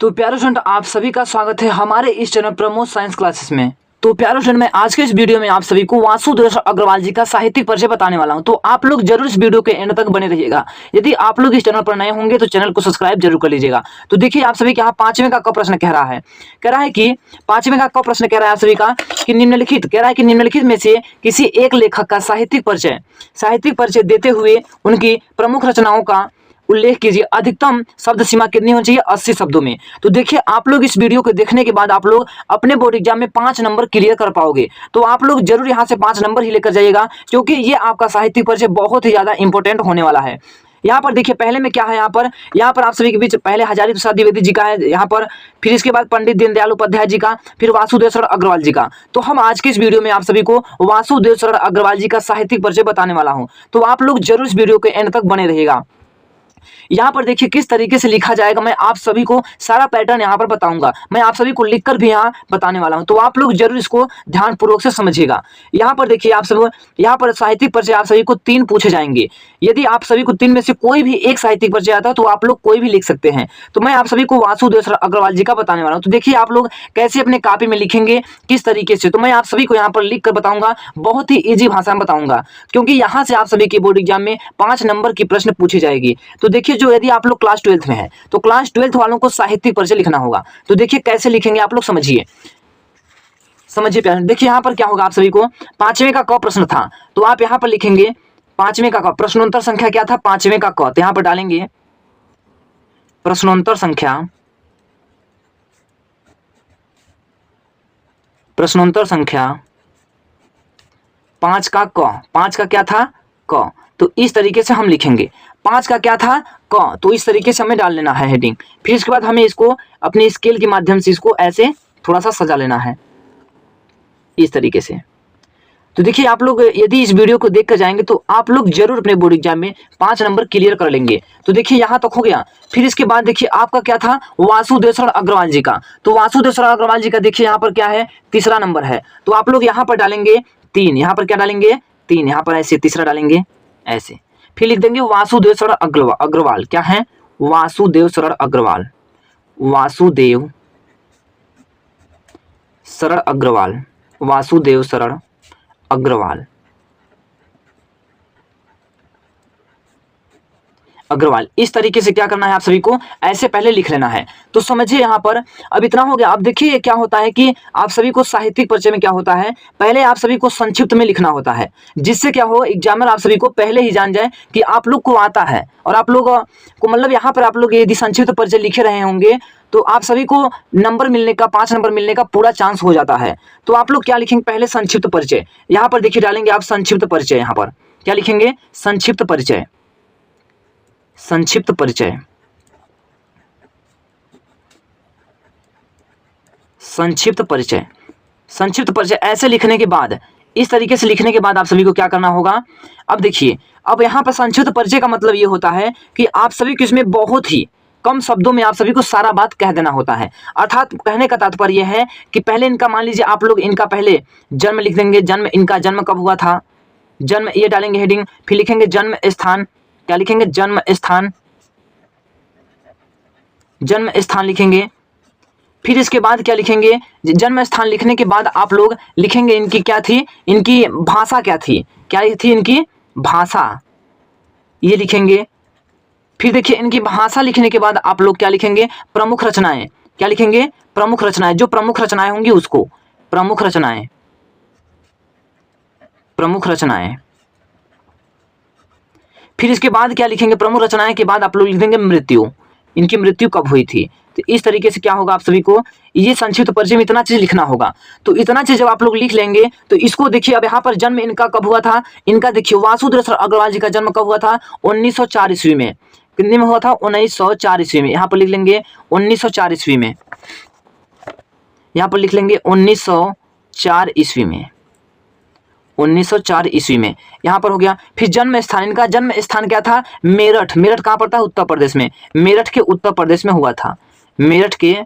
तो प्यारे स्टूडेंट, आप सभी का स्वागत है हमारे इस चैनल प्रमोद साइंस क्लासेस में। तो प्यारे स्टूडेंट, मैं आज के इस वीडियो में आप सभी को वासुदेव अग्रवाल जी का साहित्यिक परिचय बताने वाला हूं। तो आप लोग जरूर इस वीडियो के एंड तक बने रहिएगा। यदि आप लोग इस चैनल पर नए होंगे तो चैनल को सब्सक्राइब जरूर कर लीजिएगा। तो देखिए, आप सभी के यहाँ पांचवें का प्रश्न कह रहा है कि पांचवें का प्रश्न कह रहा है आप सभी का कि निम्नलिखित में से किसी एक लेखक का साहित्यिक परिचय देते हुए उनकी प्रमुख रचनाओं का उल्लेख कीजिए। अधिकतम शब्द सीमा कितनी होनी चाहिए? 80 शब्दों में। तो देखिए, आप लोग इस वीडियो को देखने के बाद आप लोग अपने बोर्ड एग्जाम में 5 नंबर क्लियर कर पाओगे। तो आप लोग जरूर यहाँ से 5 नंबर ही लेकर जाइएगा, क्योंकि ये आपका साहित्यिक परिचय बहुत ही ज्यादा इंपॉर्टेंट होने वाला है। यहाँ पर देखिए, पहले में क्या है, यहाँ पर आप सभी के बीच पहले हजारी प्रसाद द्विवेदी जी का है यहाँ पर, फिर इसके बाद पंडित दीनदयाल उपाध्याय जी का, फिर वासुदेव शरण अग्रवाल जी का। तो हम आज की इस वीडियो में आप सभी को वासुदेव शरण अग्रवाल जी का साहित्यिक परिचय बताने वाला हूँ। तो आप लोग जरूर इस वीडियो के एंड तक बने रहिएगा। यहाँ पर देखिए किस तरीके से लिखा जाएगा, मैं आप सभी को सारा पैटर्न यहाँ पर बताऊंगा। मैं आप सभी को लिखकर भी यहाँ बताने वाला हूँ, तो आप लोग जरूर इसको ध्यानपूर्वक से समझिएगा। यहाँ पर देखिए, आप सब यहाँ पर साहित्यिक परिचय आप सभी को 3 पूछे जाएंगे। यदि आप सभी को 3 में से कोई भी एक साहित्यिक परिचय आता है तो आप लोग कोई भी लिख सकते हैं। तो मैं आप सभी को वासुदेव शरण अग्रवाल जी का बताने वाला हूँ। तो देखिए, आप लोग कैसे अपने कॉपी में लिखेंगे, किस तरीके से, तो मैं आप सभी को यहाँ पर लिख कर बताऊंगा। बहुत ही ईजी भाषा में बताऊंगा, क्योंकि यहाँ से आप सभी के बोर्ड एग्जाम में 5 नंबर की प्रश्न पूछी जाएगी। तो देखिए, जो यदि आप लोग क्लास 12th में है तो क्लास 12th वालों को साहित्यिक परिचय लिखना होगा। तो देखिए कैसे लिखेंगे, आप लोग समझिए प्यारे। देखिए यहाँ पर क्या होगा, आप सभी को 5वें का क प्रश्न था, तो आप यहाँ पर लिखेंगे 5वें का क। प्रश्नोत्तर संख्या क्या था? 5वें का क। तो यहाँ पर डालेंगे प्रश्नोत्तर संख्या 5 का क। 5 का क्या था? क। तो इस तरीके से हम लिखेंगे। 5 का क्या था? क। तो इस तरीके से हमें डाल लेना है हेडिंग। फिर इसके बाद हमें इसको अपने स्केल के माध्यम से इसको ऐसे थोड़ा सा सजा लेना है, इस तरीके से। तो देखिए, आप लोग यदि इस वीडियो को देख कर जाएंगे तो आप लोग जरूर अपने बोर्ड एग्जाम में 5 नंबर क्लियर कर लेंगे। तो देखिए, यहाँ तक हो गया। फिर इसके बाद देखिए, आपका क्या था? वासुदेव शरण अग्रवाल जी का। तो वासुदेव शरण अग्रवाल जी का देखिए यहाँ पर क्या है? तीसरा नंबर है। तो आप लोग यहाँ पर डालेंगे 3। यहाँ पर क्या डालेंगे? 3। यहाँ पर ऐसे तीसरा डालेंगे ऐसे। फिर लिख देंगे वासुदेव शरण अग्रवाल। क्या है? वासुदेव शरण अग्रवाल। वासुदेव शरण अग्रवाल। वासुदेव शरण अग्रवाल। इस तरीके से क्या करना है, आप सभी को ऐसे पहले लिख लेना है। तो समझिए यहाँ पर अब इतना हो गया। अब देखिए क्या होता है कि आप सभी को साहित्यिक परिचय में क्या होता है, पहले आप सभी को संक्षिप्त में लिखना होता है, जिससे क्या हो, एग्जामिनर आप सभी को पहले ही जान जाए कि आप लोग को आता है। और आप लोग को मतलब यहाँ पर आप लोग यदि संक्षिप्त परिचय लिखे रहे होंगे तो आप सभी को नंबर मिलने का, 5 नंबर मिलने का पूरा चांस हो जाता है। तो आप लोग क्या लिखेंगे? पहले संक्षिप्त परिचय। यहाँ पर देखिए डालेंगे आप संक्षिप्त परिचय। यहाँ पर क्या लिखेंगे? संक्षिप्त परिचय। संक्षिप्त परिचय। संक्षिप्त परिचय। संक्षिप्त परिचय ऐसे लिखने के बाद, इस तरीके से लिखने के बाद आप सभी को क्या करना होगा? अब देखिए, अब यहाँ पर संक्षिप्त परिचय का मतलब ये होता है कि आप सभी को इसमें बहुत ही कम शब्दों में आप सभी को सारा बात कह देना होता है। अर्थात कहने का तात्पर्य यह है कि पहले इनका, मान लीजिए आप लोग इनका पहले जन्म लिख देंगे। इनका जन्म कब हुआ था? जन्म, ये डालेंगे हेडिंग। फिर लिखेंगे जन्म स्थान। क्या लिखेंगे? जन्म स्थान। जन्म स्थान लिखेंगे। फिर इसके बाद क्या लिखेंगे? जन्म स्थान लिखने के बाद आप लोग लिखेंगे इनकी क्या थी, इनकी भाषा क्या थी। क्या थी इनकी भाषा, ये लिखेंगे। फिर देखिए, इनकी भाषा लिखने के बाद आप लोग क्या लिखेंगे? प्रमुख रचनाएं। क्या लिखेंगे? प्रमुख रचनाएं। जो प्रमुख रचनाएं होंगी उसको प्रमुख रचनाएं। प्रमुख रचनाएं। फिर इसके बाद क्या लिखेंगे? प्रमुख रचनाएं के बाद आप लोग लिख देंगे मृत्यु। इनकी मृत्यु कब हुई थी। तो इस तरीके से क्या होगा, आप सभी को ये संक्षिप्त परिचय में इतना चीज लिखना होगा। तो इतना चीज जब आप लोग लिख लेंगे तो इसको देखिए, अब यहाँ पर जन्म इनका कब हुआ था? इनका देखिए, वासुदेव शरण अग्रवाल जी का जन्म कब हुआ था? 1904 ईस्वी में। कितने में हुआ था? 1904 ईस्वी में। यहाँ पर लिख लेंगे 1904 ईस्वी में। यहाँ पर लिख लेंगे 1904 ईस्वी में। 1904 ईस्वी में यहाँ पर हो गया। फिर जन्म स्थान, इनका जन्म स्थान क्या था? मेरठ। मेरठ कहाँ पड़ता है? उत्तर प्रदेश में। मेरठ के उत्तर प्रदेश में हुआ था। मेरठ के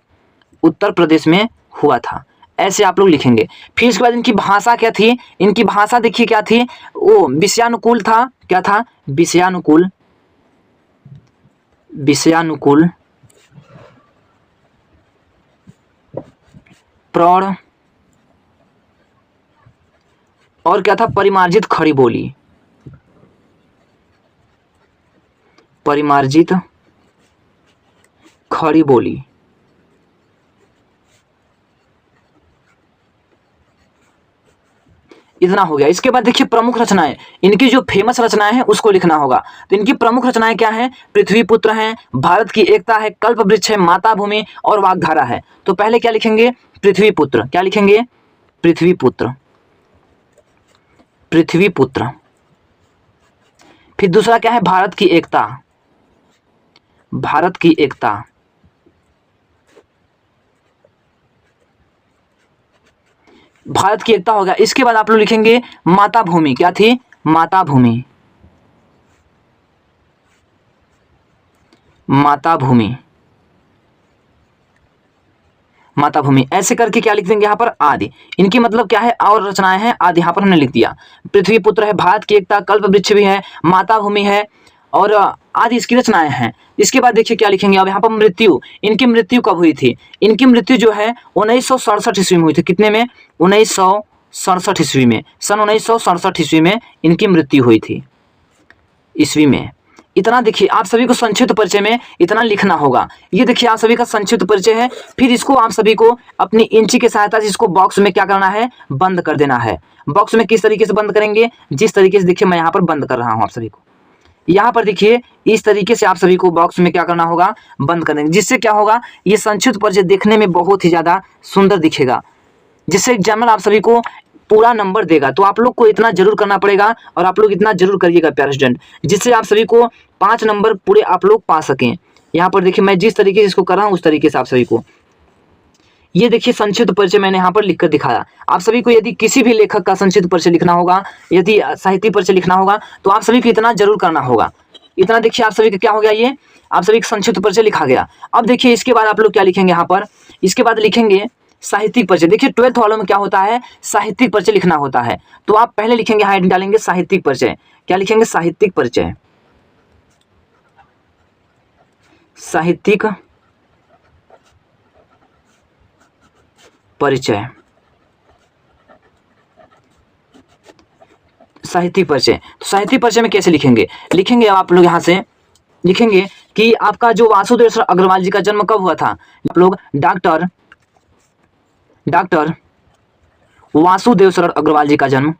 उत्तर प्रदेश में हुआ था। ऐसे आप लोग लिखेंगे। फिर इसके बाद इनकी भाषा क्या थी? इनकी भाषा देखिए क्या थी? वो विषयानुकूल था। क्या था? विषयानुकूल। विषयानुकूल। प्रौढ़ और क्या था, परिमार्जित खड़ी बोली, परिमार्जित खड़ी बोली। इतना हो गया। इसके बाद देखिए प्रमुख रचनाएं, इनकी जो फेमस रचनाएं हैं उसको लिखना होगा। तो इनकी प्रमुख रचनाएं क्या हैं, पृथ्वी पुत्र हैं, भारत की एकता है, कल्प वृक्ष है, माता भूमि और वाग्धारा है। तो पहले क्या लिखेंगे, पृथ्वी पुत्र। क्या लिखेंगे, पृथ्वी पुत्र, पृथ्वी पुत्र। फिर दूसरा क्या है, भारत की एकता, भारत की एकता। भारत की एकता हो गया। इसके बाद आप लोग लिखेंगे माता भूमि। क्या थी, माता भूमि, माता भूमि, माता भूमि। ऐसे करके क्या लिख देंगे यहाँ पर, आदि। इनकी मतलब क्या है, और रचनाएं हैं आदि, यहाँ पर हमने लिख दिया। पृथ्वी पुत्र है, भारत की एकता, कल्प वृक्ष भी है, माता भूमि है और आदि इसकी रचनाएं हैं। इसके बाद देखिए क्या लिखेंगे अब यहाँ पर, मृत्यु। इनकी मृत्यु कब हुई थी, इनकी मृत्यु जो है 1967 ईस्वी में हुई थी। कितने में, 1967 ईस्वी में, सन 1967 ईस्वी में इनकी मृत्यु हुई थी, ईस्वी में। इतना देखिए आप सभी को संक्षिप्त परिचय में इतना लिखना होगा। ये देखिए आप सभी का संक्षिप्त परिचय है। फिर इसको आप सभी को अपनी इंची की सहायता से इसको बॉक्स में क्या करना है, बंद कर देना है। बॉक्स में किस तरीके से बंद करेंगे, जिस तरीके से देखिए मैं यहाँ पर बंद कर रहा हूँ आप सभी को। यहाँ पर देखिए इस तरीके से आप सभी को बॉक्स में क्या करना होगा, बंद कर देंगे। जिससे क्या होगा, ये संक्षिप्त परिचय देखने में बहुत ही ज़्यादा सुंदर दिखेगा, जिससे एग्जामिनर आप सभी को पूरा नंबर देगा। तो आप लोग को इतना जरूर करना पड़ेगा और आप लोग इतना जरूर करिएगा प्यारे स्टूडेंट, जिससे आप सभी को 5 नंबर पूरे आप लोग पा सकें। यहाँ पर देखिए मैं जिस तरीके से इसको कर रहा हूँ उस तरीके से आप सभी को, ये देखिए संक्षिप्त परिचय मैंने यहाँ पर लिखकर दिखाया। आप सभी को यदि किसी भी लेखक का संक्षिप्त परिचय लिखना होगा, यदि साहित्य परिचय लिखना होगा, तो आप सभी को इतना जरूर करना होगा। इतना देखिए आप सभी का क्या हो गया, ये आप सभी का संक्षिप्त परिचय लिखा गया। अब देखिए इसके बाद आप लोग क्या लिखेंगे यहाँ पर, इसके बाद लिखेंगे साहित्यिक परिचय। देखिए 12th वालों में क्या होता है, साहित्यिक परिचय लिखना होता है। तो आप पहले लिखेंगे, यहाँ डालेंगे साहित्यिक परिचय। क्या लिखेंगे, साहित्यिक परिचय, साहित्यिक परिचय, साहित्यिक परिचय। तो साहित्यिक परिचय में कैसे लिखेंगे, लिखेंगे आप लोग यहाँ से लिखेंगे कि आपका जो वासुदेव शरण अग्रवाल जी का जन्म कब हुआ था। आप लोग डॉक्टर वासुदेव शरण अग्रवाल जी का जन्म,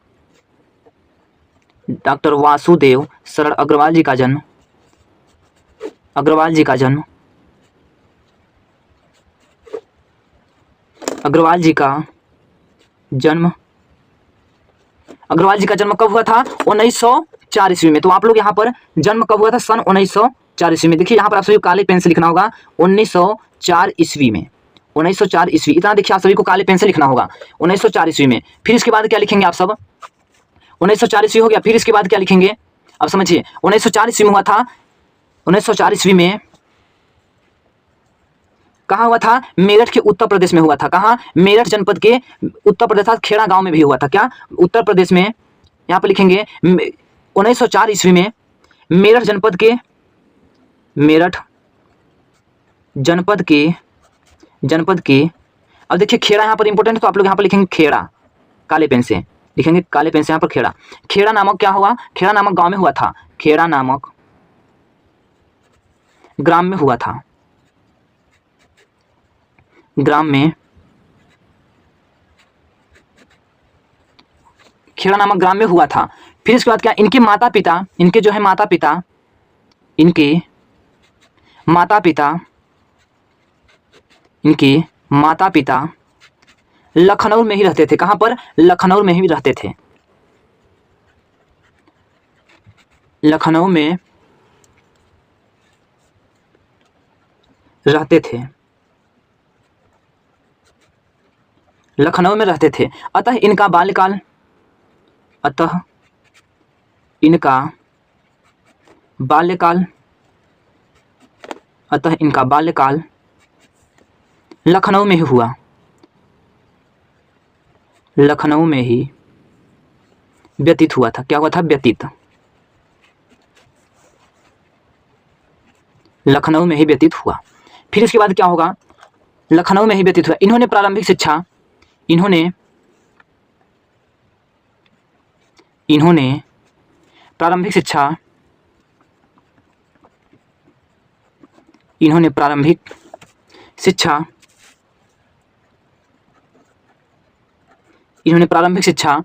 डॉक्टर वासुदेव शरण अग्रवाल जी का जन्म, अग्रवाल जी का जन्म, अग्रवाल जी का जन्म, अग्रवाल जी का जन्म कब हुआ था, 1904 ईस्वी में। तो आप लोग यहाँ पर जन्म कब हुआ था, सन 1904 ईस्वी में। देखिए यहाँ पर आप सभी को काले पेन से लिखना होगा, 1904 ईस्वी में, 1904 ईस्वी। इतना देखिए आप सभी को काले पेन से लिखना होगा, 1904 ईस्वी में। फिर इसके बाद क्या लिखेंगे आप सब, 1904 ईस्वी हो गया। फिर इसके बाद क्या लिखेंगे, अब समझिए 1904 ईस्वी में हुआ था, 1904 ईस्वी में कहाँ हुआ था, मेरठ के उत्तर प्रदेश में हुआ था। कहाँ, मेरठ जनपद के उत्तर प्रदेश, खेड़ा गांव में भी हुआ था। क्या, उत्तर प्रदेश में। यहाँ पर लिखेंगे 1904 ईस्वी में मेरठ जनपद के, मेरठ जनपद के अब देखिए खेड़ा यहाँ पर इंपॉर्टेंट है, तो आप लोग यहाँ पर लिखेंगे खेड़ा, काले पेन से लिखेंगे, काले पेन से यहाँ पर खेड़ा। खेड़ा नामक क्या हुआ, खेड़ा नामक गांव में हुआ था, खेड़ा नामक ग्राम में हुआ था, ग्राम में, खेड़ा नामक ग्राम में हुआ था। फिर इसके बाद क्या, इनके माता पिता, इनके जो है माता पिता, इनके माता पिता, इनके माता पिता लखनऊ में ही रहते थे। कहाँ पर, लखनऊ में ही रहते थे, लखनऊ में रहते थे, लखनऊ में रहते थे। अतः इनका बाल्यकाल, अतः इनका बाल्यकाल, अतः इनका बाल्यकाल लखनऊ में ही हुआ, लखनऊ में ही व्यतीत हुआ था। क्या हुआ था, व्यतीत, लखनऊ में ही व्यतीत हुआ। फिर इसके बाद क्या होगा, लखनऊ में ही व्यतीत हुआ। इन्होंने प्रारंभिक शिक्षा, इन्होंने प्रारंभिक शिक्षा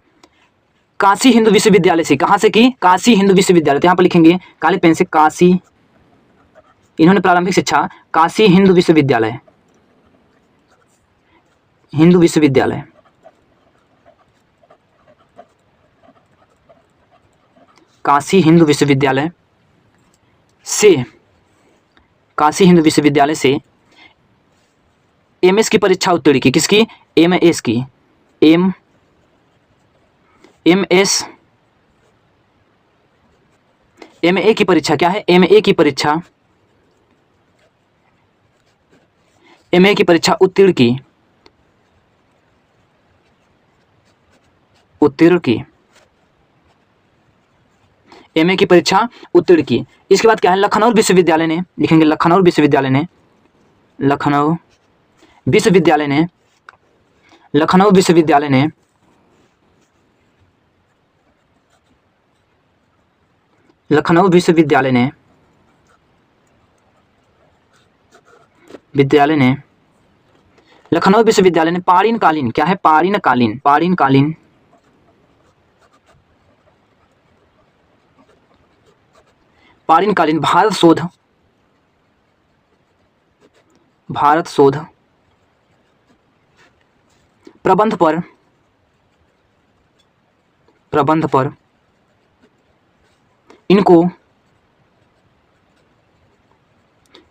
काशी हिंदू विश्वविद्यालय से, कहाँ से की? काशी हिंदू विश्वविद्यालय। तो यहाँ पर लिखेंगे काले पेन से काशी, इन्होंने प्रारंभिक शिक्षा काशी हिंदू विश्वविद्यालय, काशी हिंदू विश्वविद्यालय से एमएस की परीक्षा उत्तीर्ण की। किसकी? एमएस की। एमए की परीक्षा क्या है? एमए की परीक्षा उत्तीर्ण की। एमए की परीक्षा उत्तीर्ण की। इसके बाद क्या है? लखनऊ विश्वविद्यालय ने, लिखेंगे लखनऊ विश्वविद्यालय ने पारीन-कालीन, क्या है? पारीन-कालीन भारत शोध प्रबंध पर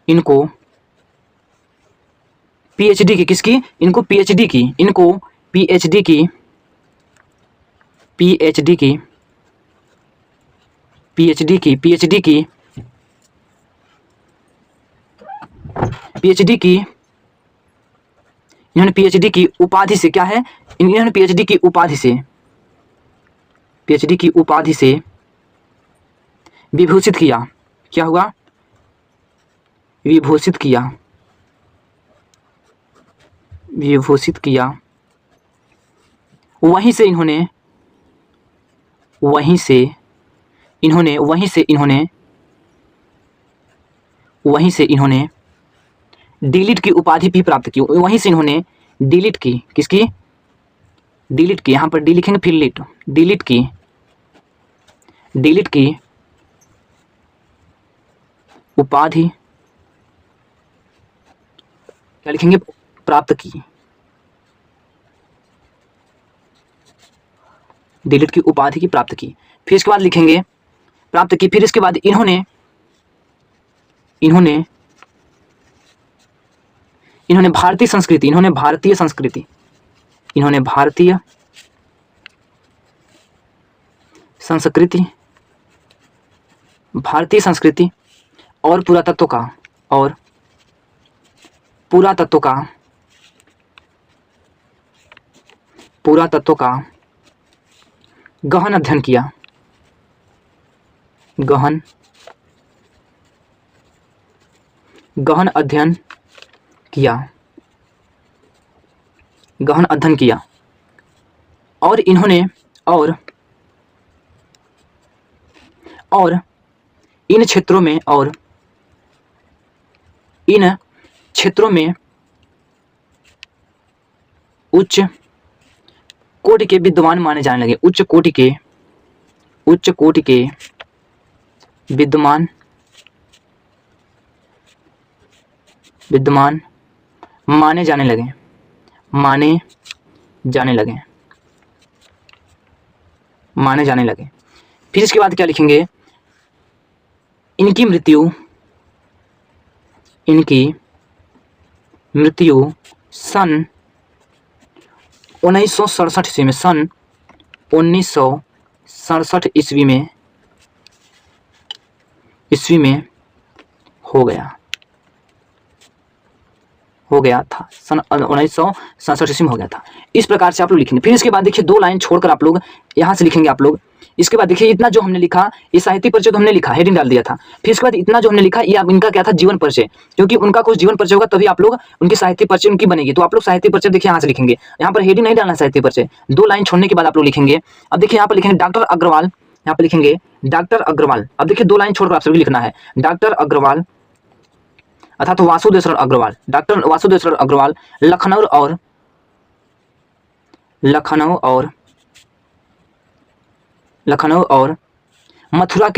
इनको पीएचडी की। किसकी? इनको पीएचडी की इन्होंने पीएचडी की उपाधि से, क्या है? इन्होंने पीएचडी की उपाधि से विभूषित किया। क्या हुआ? विभूषित किया। वहीं से इन्होंने डीलिट की उपाधि भी प्राप्त की। वहीं से इन्होंने डीलिट की। किसकी? डीलिट की। यहाँ पर डी लिखेंगे फिर लिट। डीलिट की उपाधि, क्या लिखेंगे? प्राप्त की। डीलिट की उपाधि की प्राप्त की। फिर इसके बाद लिखेंगे प्राप्त की। फिर इसके बाद इन्होंने भारतीय संस्कृति, भारतीय संस्कृति और पुरातत्व का गहन अध्ययन किया। गहन अध्ययन किया और इन्होंने इन क्षेत्रों में उच्च कोटि के विद्वान माने जाने लगे। उच्च कोटि के विद्वान माने जाने लगे। फिर इसके बाद क्या लिखेंगे? इनकी मृत्यु सन 1967 ईस्वी में, सन 1967 ईस्वी में हो हो गया था, सन 1967 ईस्वी में हो गया था। इस प्रकार से आप लोग लिखेंगे। फिर इसके बाद देखिए 2 लाइन छोड़कर आप लोग यहाँ से लिखेंगे आप लोग। इसके बाद देखिए इतना जो हमने लिखा, ये साहित्यिक परिचय तो हमने लिखा, हेडिंग डाल दिया था। फिर इसके बाद इतना जो हमने लिखा, ये इनका क्या था, जीवन परिचय, क्योंकि उनका कुछ जीवन परिचय होगा तभी आप लोग उनकी साहित्यिक परिचय उनकी बनेगी। तो आप लोग साहित्यिक परिचय देखिए यहाँ से लिखेंगे, यहाँ पर हेडिंग नहीं डालना, साहित्यिक परिचय 2 लाइन छोड़ने के बाद आप लोग लिखेंगे। अब देखिए यहाँ पर लिखेंगे डॉक्टर अग्रवाल, यहाँ पर लिखेंगे डॉक्टर अग्रवाल। अब देखिए 2 लाइन छोड़कर आप सभी लिखना है, डॉक्टर अग्रवाल अर्थात वासुदेव अग्रवाल, डॉक्टर वासुदेव अग्रवाल लखनऊ और मथुरा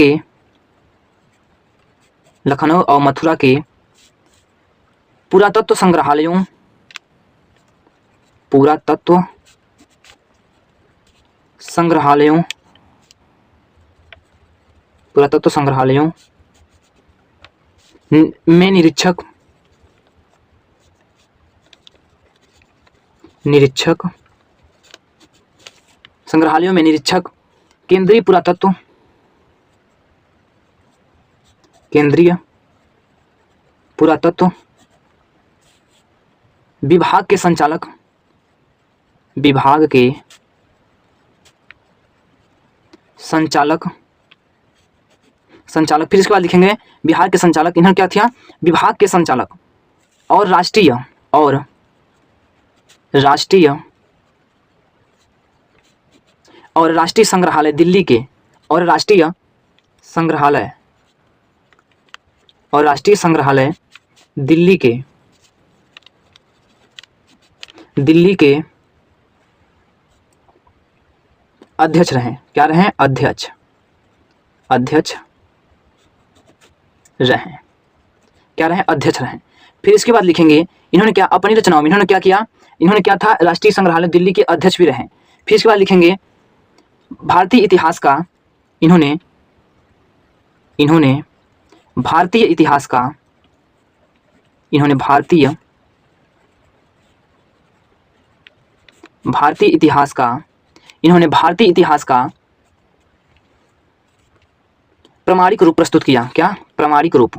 के पुरातत्व संग्रहालयों में निरीक्षक संग्रहालयों में निरीक्षक केंद्रीय पुरातत्व विभाग के संचालक फिर इसके बाद लिखेंगे बिहार के संचालक, इन्होंने क्या किया, विभाग के संचालक और राष्ट्रीय संग्रहालय दिल्ली के दिल्ली के अध्यक्ष रहें, क्या रहें, अध्यक्ष रहें। फिर इसके बाद लिखेंगे इन्होंने क्या, अपनी रचनाओं में इन्होंने क्या किया, इन्होंने क्या था, राष्ट्रीय संग्रहालय दिल्ली के अध्यक्ष भी रहे। फिर इसके बाद लिखेंगे भारतीय इतिहास का इन्होंने भारतीय इतिहास का प्रामाणिक रूप प्रस्तुत किया, क्या, प्रामाणिक रूप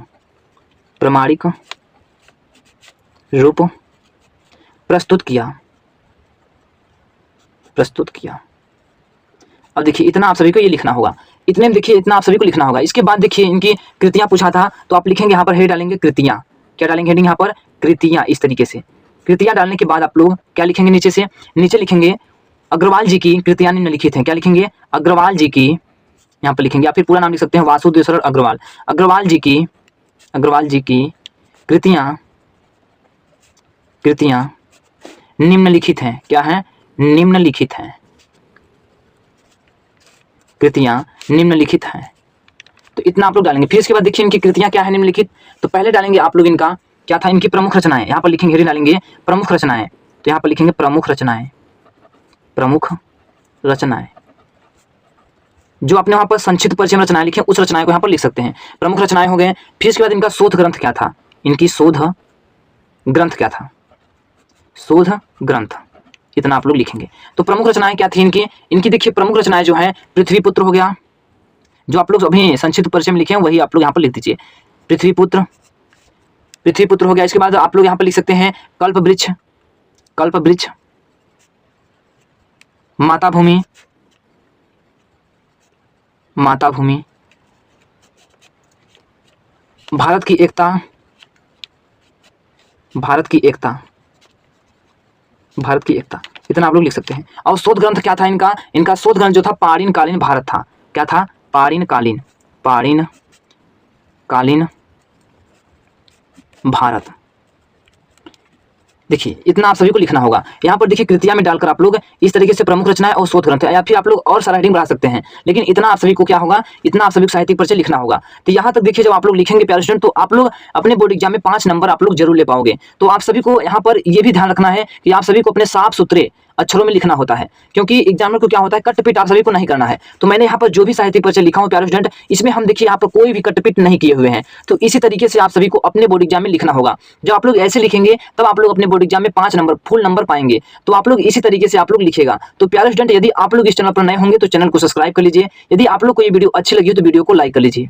प्रस्तुत किया। अब देखिए इतना आप सभी को ये लिखना होगा, इतने में देखिए इतना आप सभी को लिखना होगा। इसके बाद देखिए इनकी कृतियां पूछा था, तो आप लिखेंगे यहाँ पर हेड डालेंगे कृतियां, क्या डालेंगे हेडिंग यहाँ पर, कृतियां। इस तरीके से कृतियां डालने के बाद आप लोग क्या लिखेंगे, नीचे लिखेंगे अग्रवाल जी की कृतियां निम्नलिखित हैं, क्या लिखेंगे, अग्रवाल जी की, यहाँ पर लिखेंगे, या फिर पूरा नाम लिख सकते हैं वासुदेव अग्रवाल, अग्रवाल जी की कृतियां निम्नलिखित हैं, क्या है, निम्नलिखित हैं, कृतियां निम्नलिखित हैं। तो इतना आप लोग डालेंगे। फिर इसके बाद देखिए इनकी कृतियां क्या है निम्नलिखित, तो पहले डालेंगे आप लोग इनका क्या था, इनकी प्रमुख रचनाएं, यहाँ पर लिखेंगे, डालेंगे प्रमुख रचनाएं, तो यहाँ पर लिखेंगे प्रमुख रचनाएं, जो आपने वहाँ पर संक्षिप्त परिचय रचनाएं लिखे उस रचनाएं को यहाँ पर लिख सकते हैं, प्रमुख रचनाएं हो गए। फिर इसके बाद इनका शोध ग्रंथ क्या था, इनकी शोध ग्रंथ क्या था, शोध ग्रंथ, इतना आप लोग लिखेंगे। तो प्रमुख रचनाएं क्या थी इनकी देखिए प्रमुख रचनाएं जो है पृथ्वीपुत्र हो गया, जो आप लोग अभी संक्षिप्त परिचय में लिखे हैं वही आप लोग यहाँ पर लिख दीजिए, पृथ्वीपुत्र हो गया। इसके बाद आप लोग यहाँ पर लिख सकते हैं कल्पवृक्ष, माताभूमि, भारत की एकता, इतना आप लोग लिख सकते हैं। और शोध ग्रंथ क्या था इनका शोध ग्रंथ जो था पारीन कालीन भारत था, क्या था, पारीन कालीन भारत। देखिए इतना आप सभी को लिखना होगा। यहाँ पर देखिए कृतियां में डालकर आप लोग इस तरीके से प्रमुख रचनाएं और शोध ग्रंथ, या फिर आप लोग और सारा हेडिंग बढ़ा सकते हैं, लेकिन इतना आप सभी को क्या होगा, इतना आप सभी को साहित्यिक परिचय लिखना होगा। तो यहाँ तक देखिए जब आप लोग लिखेंगे प्यारे स्टूडेंट, तो आप लोग अपने बोर्ड एग्जाम में 5 नंबर आप लोग जरूर ले पाओगे। तो आप सभी को यहाँ पर यह भी ध्यान रखना है कि आप सभी को अपने साफ सुथरे अक्षरों में लिखना होता है, क्योंकि एग्जामिनर को क्या होता है, कटपिट आप सभी को नहीं करना है। तो मैंने यहाँ पर जो भी साहित्यिक परिचय लिखा हूँ प्यारे स्टूडेंट, इसमें हम देखिए यहाँ पर कोई भी कटपिट नहीं किए हुए हैं। तो इसी तरीके से आप सभी को अपने बोर्ड एग्जाम में लिखना होगा। जब आप लोग ऐसे लिखेंगे तब आप लोग अपने बोर्ड एग्जाम में 5 नंबर फुल नंबर पाएंगे। तो आप लोग इसी तरीके से आप लोग लिखेगा। तो प्यारे स्टूडेंट, यदि आप लोग इस चैनल पर नए होंगे तो चैनल को सब्सक्राइब कर लीजिए। यदि आप लोग को ये वीडियो अच्छी लगी हो तो वीडियो को लाइक कर लीजिए।